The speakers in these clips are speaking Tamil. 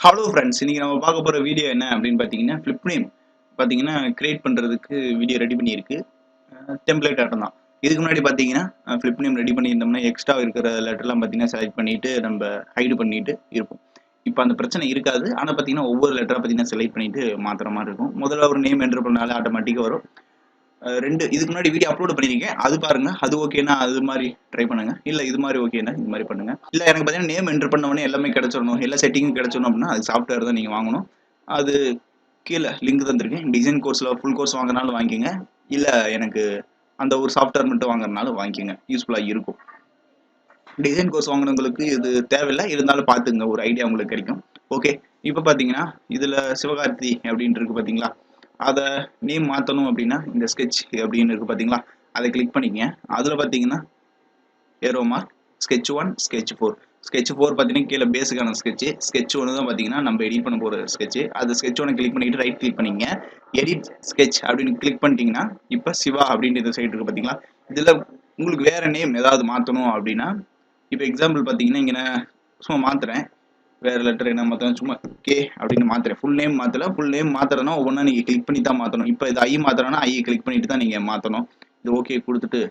ஹலோ ஃப்ரெண்ட்ஸ், இன்னைக்கு நம்ம பார்க்க போகிற வீடியோ என்ன அப்படின்னு பார்த்தீங்கன்னா, ஃபிளிப் நேம் பார்த்தீங்கன்னா கிரியேட் பண்ணுறதுக்கு வீடியோ ரெடி பண்ணியிருக்கு. டெம்ப்ளேட் ஆட்டம் தான். இதுக்கு முன்னாடி பார்த்தீங்கன்னா ஃபிளிப் நேம் ரெடி பண்ணியிருந்தோம்னா எக்ஸ்ட்ரா இருக்கிற லெட்டர்லாம் பார்த்தீங்கன்னா செலக்ட் பண்ணிவிட்டு நம்ம ஹைடு பண்ணிட்டு இருப்போம். இப்போ அந்த பிரச்சனை இருக்காது. ஆனால் பார்த்தீங்கன்னா ஒவ்வொரு லெட்டராக பார்த்தீங்கன்னா செலக்ட் பண்ணிட்டு மாற்றுற மாதிரி இருக்கும். முதல்ல ஒரு நேம் என்டர் பண்ணாலே ஆட்டோமேட்டிக்காக வரும். ரெண்டு இதுக்கு முன்னாடி வீடியோ அப்லோட் பண்ணியிருக்கேன், அது பாருங்க. அது ஓகேனா அது மாதிரி ட்ரை பண்ணுங்க. இல்லை இது மாதிரி ஓகேனா இது மாதிரி பண்ணுங்க. இல்லை எனக்கு பார்த்தீங்கன்னா நேம் என்டர் பண்ணவொடனே எல்லாமே கிடைச்சிடணும், எல்லா செட்டிங்கும் கிடைச்சிடணும் அப்படின்னா அது சாஃப்ட்வேர் தான் நீங்கள் வாங்கணும். அது கீழே லிங்க் தந்திருக்கேன். டிசைன் கோர்ஸில் ஃபுல் கோர்ஸ் வாங்கினாலும் வாங்கிக்கோங்க, இல்லை எனக்கு அந்த ஒரு சாஃப்ட்வேர் மட்டும் வாங்குறதுனாலும் வாங்கிக்கோங்க, யூஸ்ஃபுல்லாக இருக்கும். டிசைன் கோர்ஸ் வாங்கினவங்களுக்கு இது தேவையில்லை, இருந்தாலும் பார்த்துங்க, ஒரு ஐடியா உங்களுக்கு கிடைக்கும். ஓகே, இப்போ பார்த்தீங்கன்னா இதில் சிவகார்த்தி அப்படின்ட்டு இருக்கு பார்த்தீங்களா, அதை நேம் மாற்றணும் அப்படின்னா இந்த ஸ்கெட்ச் அப்படின்னு இருக்குது பார்த்தீங்களா, அதை கிளிக் பண்ணிக்கங்க. அதில் பார்த்தீங்கன்னா arrow mark sketch 1 sketch 4. Sketch 4 பார்த்தீங்கன்னா கீழே பேஸுக்கான ஸ்கெட்ச் 1 தான் பார்த்தீங்கன்னா நம்ம எடிட் பண்ண போகிற ஸ்கெட்ச். அது ஸ்கெட்ச் 1 கிளிக் பண்ணிட்டு ரைட் கிளிக் பண்ணிங்க, எடிட் ஸ்கெட்ச் அப்படின்னு கிளிக் பண்ணிட்டீங்கன்னா இப்போ சிவா அப்படின்ற இந்த சைடு இருக்குது பார்த்தீங்களா. இதில் உங்களுக்கு வேறு நேம் ஏதாவது மாற்றணும் அப்படின்னா, இப்போ எக்ஸாம்பிள் பார்த்தீங்கன்னா இங்கே நான் சும்மா மாற்றுறேன், வேறு லெட்டர் என்ன மாற்றணும், சும்மா கே அப்படின்னு மாற்றுறேன். ஃபுல் நேம் மாற்றலை. ஃபுல் நேம் மாற்றுறதுனா ஒவ்வொன்றா நீங்கள் கிளிக் பண்ணி தான் மாற்றணும். இப்போ இது ஐ மாற்றுறோன்னா ஐயை கிளிக் பண்ணிட்டு தான் நீங்கள் மாற்றணும். இது ஓகே கொடுத்துட்டு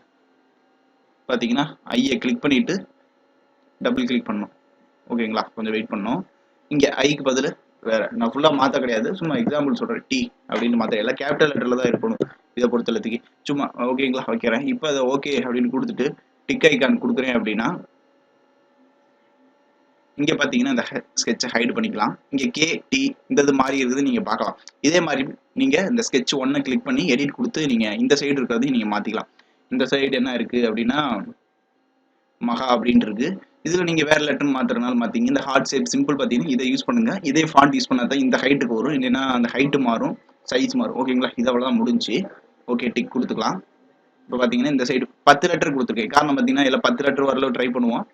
பார்த்தீங்கன்னா ஐயை கிளிக் பண்ணிவிட்டு டபுள் கிளிக் பண்ணணும். ஓகேங்களா, கொஞ்சம் வெயிட் பண்ணணும். இங்கே ஐக்கு பதில் வேறு நான் ஃபுல்லாக மாற்ற கிடையாது, சும்மா எக்ஸாம்பிள் சொல்கிறேன். டி அப்படின்னு மாற்ற, எல்லாம் கேபிட்டல் லெட்டரில் தான் இருக்கணும் இதை பொறுத்தளத்துக்கு. சும்மா ஓகேங்களா வைக்கிறேன். இப்போ அதை ஓகே அப்படின்னு கொடுத்துட்டு டிக் ஐக்கான் கொடுக்குறேன் அப்படின்னா இங்கே பார்த்தீங்கன்னா இந்த ஸ்கெட்சை ஹைடு பண்ணிக்கலாம். இங்கே கே டி இந்த மாதிரி இருக்குது நீங்கள் பார்க்கலாம். இதே மாதிரி நீங்கள் இந்த ஸ்கெட்ச் 1 கிளிக் பண்ணி எடிட் கொடுத்து நீங்கள் இந்த சைடு இருக்கிறதையும் நீங்கள் மாற்றிக்கலாம். இந்த சைடு என்ன இருக்குது அப்படின்னா மகா அப்படின்ட்டு இருக்கு. இதில் நீங்கள் வேறு லெட்டர் மாற்றுறதுனால மாற்றிங்க. இந்த ஹார்ட் ஷேப் சிம்பிள் பார்த்தீங்கன்னா இதை யூஸ் பண்ணுங்கள். இதே ஃபாண்ட் யூஸ் பண்ணால் தான் இந்த ஹைட்டுக்கு வரும், இல்லைன்னா அந்த ஹைட்டு மாறும், சைஸ் மாறும். ஓகேங்களா, இது அவ்வளோதான் முடிஞ்சு. ஓகே டிக் கொடுத்துக்கலாம். இப்போ பார்த்தீங்கன்னா இந்த சைடு 10 லெட்டர் கொடுத்துருக்கேன். காரணம் பார்த்தீங்கன்னா இல்லை 10 லெட்டர் வரல ட்ரை பண்ணுவோம்.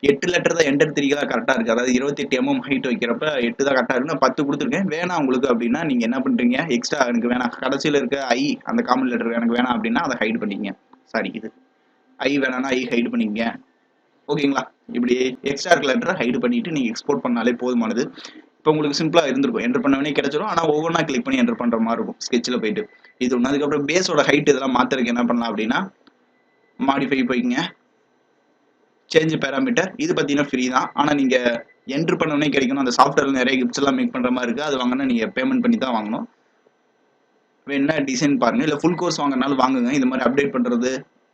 8 லெட்டர் தான் என்டர் 3 தான் கரெக்டாக இருக்குது. அதாவது 28 mm ஹைட் வைக்கிறப்ப 8 தான் கரெக்டாக இருக்குன்னா 10 கொடுத்துருக்கேன். வேணாம் உங்களுக்கு அப்படின்னா நீங்கள் என்ன பண்ணுறீங்க, எக்ஸ்ட்ரா எனக்கு வேணாம், கடைசியில் இருக்க ஐ அந்த காமன் லெட்டர் எனக்கு வேணாம் அப்படின்னா அதை ஹைட் பண்ணிக்கங்க. சாரி, இது ஐ வேணாம்னா ஐ ஹைட் பண்ணிக்கங்க. ஓகேங்களா, இப்படி எக்ஸ்ட்ரா இருக்க லெட்டரை ஹைட் பண்ணிவிட்டு நீங்கள் எக்ஸ்போர்ட் பண்ணாலே போதுமானது. இப்போ உங்களுக்கு சிம்பிளாக இருந்திருக்கும், என்டர் பண்ணவனே கிடைச்சிடும். ஆனால் ஒவ்வொன்றா கிளிக் பண்ணி என்டர் பண்ணுற மாதிரி இருக்கும் ஸ்கெட்சில் போயிட்டு. இது ஒன்று. அதுக்கப்புறம் பேஸோட ஹைட் இதெல்லாம் மாற்றுறதுக்கு என்ன பண்ணலாம் அப்படின்னா மாடிஃபை போய்க்குங்க, சேஞ்ச் பேராமீட்டர். இது பார்த்தீங்கன்னா ஃப்ரீ தான், ஆனால் நீங்கள் என்ட்ரு பண்ணவனே கிடைக்கணும். அந்த சாஃப்ட்வேரில் நிறைய கிஃப்ட்ஸ் எல்லாம் மேக் பண்ணுற மாதிரி இருக்குது. அது வாங்கினா நீங்கள் பேமெண்ட் பண்ணி தான் வாங்கணும். வேணா டிசைன் பாருங்கள், இல்லை ஃபுல் கோர்ஸ் வாங்கினாலும் வாங்குங்க. இந்த மாதிரி அப்டேட் பண்ணுறது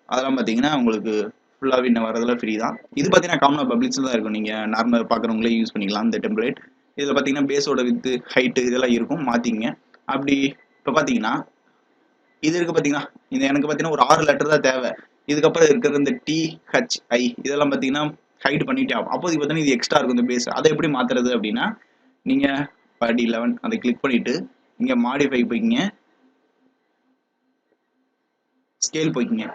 அதெல்லாம் பார்த்தீங்கன்னா உங்களுக்கு ஃபுல்லாகவே இன்னும் வரதெல்லாம் ஃப்ரீ தான். இது பார்த்தீங்கன்னா காமனாக பப்ளிக்ஸில் தான் இருக்கும், நீங்கள் நார்மல் பார்க்குறவங்களே யூஸ் பண்ணிக்கலாம் இந்த டெம்ப்ளேட். இதில் பார்த்தீங்கன்னா பேஸோட வித்து ஹைட்டு இதெல்லாம் இருக்கும், மாற்றிங்க. அப்படி இப்போ பார்த்தீங்கன்னா இது இருக்குது பார்த்தீங்கன்னா, இது எனக்கு பார்த்தீங்கன்னா ஒரு 6 லெட்டர் தான் தேவை. இதுக்கப்புறம் இருக்கிற இந்த டி ஹச் ஐ இதெல்லாம் பார்த்தீங்கன்னா ஹைட் பண்ணிட்டே ஆகும். அப்போது பார்த்தீங்கன்னா இது எக்ஸ்ட்ரா இருக்கும் இந்த பேஸ். அதை எப்படி மாற்றுறது அப்படின்னா நீங்கள் படி 11 அதை கிளிக் பண்ணிவிட்டு இங்கே மாடிஃபை போய்க்கிங்க, ஸ்கேல் போய்க்கிங்க.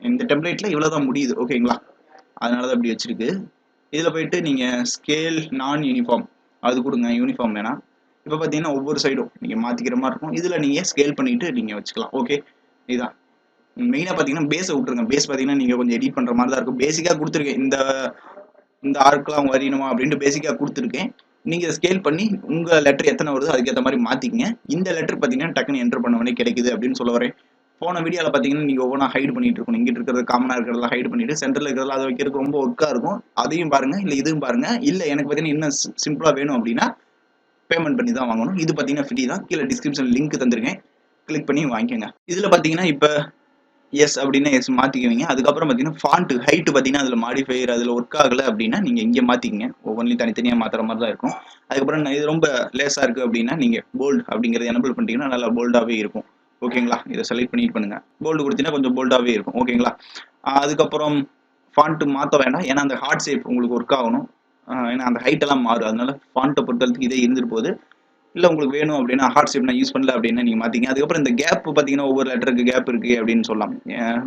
இந்த டெம்ப்ளேட்டில் இவ்வளோ தான் முடியுது. ஓகேங்களா, அதனால தான் இப்படி வச்சுருக்கு. இதில் போயிட்டு நீங்கள் ஸ்கேல் நான் யூனிஃபார்ம் அது கொடுங்க, யூனிஃபார்ம் வேணாம். இப்போ பார்த்தீங்கன்னா ஒவ்வொரு சைடும் நீங்கள் மாற்றிக்கிற மாதிரி இருக்கும். இதில் நீங்கள் ஸ்கேல் பண்ணிவிட்டு நீங்கள் வச்சுக்கலாம். ஓகே, இதுதான் மெயினாக பார்த்தீங்கன்னா பேஸை விட்டுருங்க. பேஸ் பார்த்தீங்கன்னா நீங்கள் கொஞ்சம் எடிட் பண்ணுற மாதிரி தான் இருக்கும். பேசிக்காக கொடுத்துருக்கேன், இந்த ஆர்க்கெலாம் வரையணுமா அப்படின்ட்டு பேசிக்காக கொடுத்துருக்கேன். நீங்கள் ஸ்கேல் பண்ணி உங்கள் லெட்டர் எத்தனை வருதோ அதுக்கேற்ற மாதிரி மாற்றிக்கிங்க. இந்த லெட்டர் பார்த்தீங்கன்னா டக்குன்னு என்டர் பண்ணவனே கிடைக்குது அப்படின்னு சொல்ல வரேன். போன வீடியோவில் பார்த்தீங்கன்னா நீங்கள் ஒவ்வொன்றா ஹைட் பண்ணிட்டு இருக்கணும். இங்கிட்டு இருக்கிறது காமனாக இருக்கிறதெல்லாம் ஹைட் பண்ணிட்டு சென்டரில் இருக்கிறதெல்லாம் அதை வைக்கிறதுக்கு ரொம்ப ஒர்க்காக இருக்கும். அதையும் பாருங்கள், இல்லை இதுவும் பாருங்கள். இல்லை எனக்கு பார்த்தீங்கன்னா இன்னும் சிம்பிளாக வேணும் அப்படின்னா பேமெண்ட் பண்ணி தான் வாங்கணும். இது பார்த்தீங்கன்னா ஃப்ரீ தான். கீழே டிஸ்கிரிப்ஷன் லிங்க் தந்திருக்கேன், கிளிக் பண்ணி வாங்கிக்கோங்க. இதில் பார்த்தீங்கன்னா இப்போ எஸ் அப்படின்னா எஸ் மாற்றிக்குவீங்க. அதுக்கப்புறம் பார்த்தீங்கன்னா ஃபாண்ட் ஹைட்டு பார்த்தீங்கன்னா அதில் மாடிஃபையர் அதில் ஒர்க் ஆகலை அப்படின்னா நீங்கள் இங்கே மாற்றிக்கிங்க. ஒவ்வொன்றையும் தனித்தனியாக மாற்றுற மாதிரி தான் இருக்கும். அதுக்கப்புறம் இது ரொம்ப லேஸாக இருக்குது அப்படின்னா நீங்கள் போல்டு அப்படிங்கிறது எனபிள் பண்ணிட்டீங்கன்னா நல்லா போல்டாகவே இருக்கும். ஓகேங்களா, இதை செலக்ட் பண்ணிட்டு பண்ணுங்கள். போல்டு கொடுத்தீங்கன்னா கொஞ்சம் போல்டாகவே இருக்கும். ஓகேங்களா, அதுக்கப்புறம் ஃபாண்ட்டு மாற்ற வேண்டாம், ஏன்னா அந்த ஹார்ட் ஷேப் உங்களுக்கு ஒர்க் ஆகணும். ஏன்னா அந்த ஹைட்டெல்லாம் மாறும், அதனால ஃபாண்ட்டை பொறுத்தளவுக்கு இதே இருந்துட்டு போகுது. இல்லை உங்களுக்கு வேணும் அப்படின்னா ஹார்ட் ஷேப் நான் யூஸ் பண்ணல அப்படின்னா நீங்கள் மாற்றிங்க. அதுக்கப்புறம் இந்த கேப் பார்த்தீங்கன்னா ஒவ்வொரு லெட்டருக்கு கேப் இருக்குது அப்படின்னு சொல்லலாம்.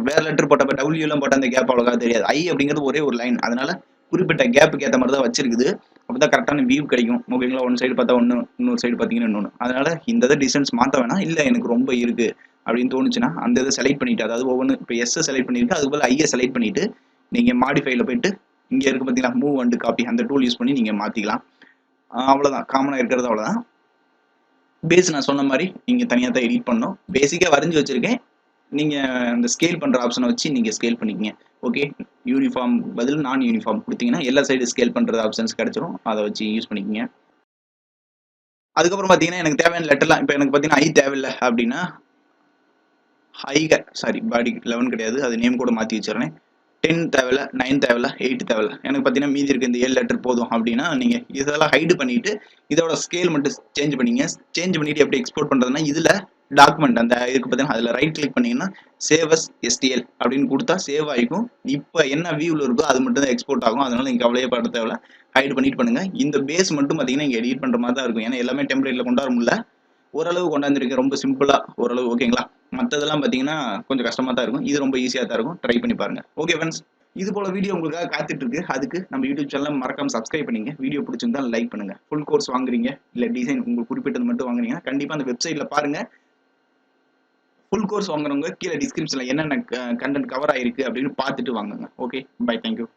வேறு லெட்டர் போட்டப்போ டபிள்யூலாம் போட்டால் அந்த கேப் அவ்வளோக்கா தெரியாது. ஐ அப்படிங்கிறது ஒரே ஒரு லைன், அதனால குறிப்பிட்ட கேப்புக்கு ஏற்ற மாதிரி தான் வச்சிருக்குது. அப்போ தான் கரெக்டான வியூ கிடைக்கும். ஓகேங்களா, ஒன் சைடு பார்த்தா ஒன்று, இன்னொரு சைடு பார்த்தீங்கன்னா இன்னொன்று. அதனால் இந்த இதை டிஸ்டன்ஸ் மாற்ற வேணாம். இல்லை எனக்கு ரொம்ப இருக்குது அப்படின்னு தோணுச்சுன்னா அந்த இதை செலக்ட் பண்ணிவிட்டு, அதாவது ஒவ்வொன்று இப்போ எஸ்ஸை செலக்ட் பண்ணிவிட்டு அதுக்கு ஐயை செலக்ட் பண்ணிவிட்டு நீங்கள் மாடிஃபைல போயிட்டு இங்கே இருக்குது பார்த்தீங்களா மூவ் அண்ட் காப்பி, அந்த டூல் யூஸ் பண்ணி நீங்கள் மாற்றிக்கலாம். அவ்வளோதான், காமனாக இருக்கிறது அவ்வளோதான். பேஸ் நான் சொன்ன மாதிரி நீங்கள் தனியாக தான் எடிட் பண்ணணும். பேசிக்காக வரைஞ்சி வச்சுருக்கேன். நீங்கள் அந்த ஸ்கேல் பண்ணுற ஆப்ஷனை வச்சு நீங்கள் ஸ்கேல் பண்ணிக்கங்க. ஓகே, யூனிஃபார்ம் பதில் நான் யூனிஃபார்ம் கொடுத்தீங்கன்னா எல்லா சைடு ஸ்கேல் பண்ணுறது ஆப்ஷன்ஸ் கிடச்சிரும். அதை வச்சு யூஸ் பண்ணிக்கங்க. அதுக்கப்புறம் பார்த்தீங்கன்னா எனக்கு தேவையான லெட்டர்லாம் இப்போ எனக்கு பார்த்தீங்கன்னா ஐ தேவையில்லை அப்படின்னா பாடி 11 கிடையாது, அது நேம் கூட மாற்றி வச்சிடறேன். 10 தேவையில்ல, 9 தேவையில்ல, 8 தேவையில்ல. எனக்கு பார்த்தீங்கன்னா மீதி இருக்க இந்த 7 லெட்டர் போதும் அப்படின்னா நீங்கள் இதெல்லாம் ஹைடு பண்ணிவிட்டு இதோட ஸ்கேல் மட்டும் சேஞ்ச் பண்ணிங்க. சேஞ்ச் பண்ணிவிட்டு எப்படி எக்ஸ்போர்ட் பண்ணுறதுன்னா இதில் டாக்குமெண்ட் அந்த இதுக்கு பார்த்தீங்கன்னா அதில் ரைட் கிளிக் பண்ணிங்கன்னா சேவ் அஸ் STL அப்படின்னு கொடுத்தா சேவ் ஆகிக்கும். இப்போ என்ன வியூவில் இருக்கோ அது மட்டும் தான் எக்ஸ்போர்ட் ஆகும். அதனால நீங்கள் கவலையே பட தேவையில்ல, ஹைடு பண்ணிட்டு பண்ணுங்கள். இந்த பேஸ் மட்டும் பார்த்தீங்கன்னா இங்கே எடிட் பண்ணுற மாதிரி தான் இருக்கும். ஏன்னா எல்லாமே டெம்ப்ளேட்டில் கொண்டு வர முடியல, ஓரளவு கொண்டாந்துருக்கேன். ரொம்ப சிம்பிளாக ஓரளவு ஓகேங்களா. மற்றதெல்லாம் பார்த்தீங்கன்னா கொஞ்சம் கஷ்டமாக தான் இருக்கும். இது ரொம்ப ஈஸியாக தான் இருக்கும். ட்ரை பண்ணி பாருங்கள். ஓகே ஃப்ரெண்ட்ஸ், இது போல வீடியோ உங்களுக்காக காத்துட்டு இருக்கு. அதுக்கு நம்ம யூடியூப் சேனலை மறக்காம சப்ஸ்கிரைப் பண்ணிங்க. வீடியோ பிடிச்சிருந்தா லைக் பண்ணுங்க. ஃபுல் கோர்ஸ் வாங்குறீங்க இல்ல டிசைன் உங்களுக்கு குறிப்பிட்டது மட்டும் வாங்குறீங்கன்னா கண்டிப்பா அந்த வெப்சைட்ல பாருங்க. ஃபுல் கோர்ஸ் வாங்குறவங்க கீழே டிஸ்கிரிப்ஷன்ல என்னென்ன கண்டென்ட் கவர் ஆயிருக்கு அப்படின்னு பார்த்துட்டு வாங்குங்க. Okay, bye, thank you.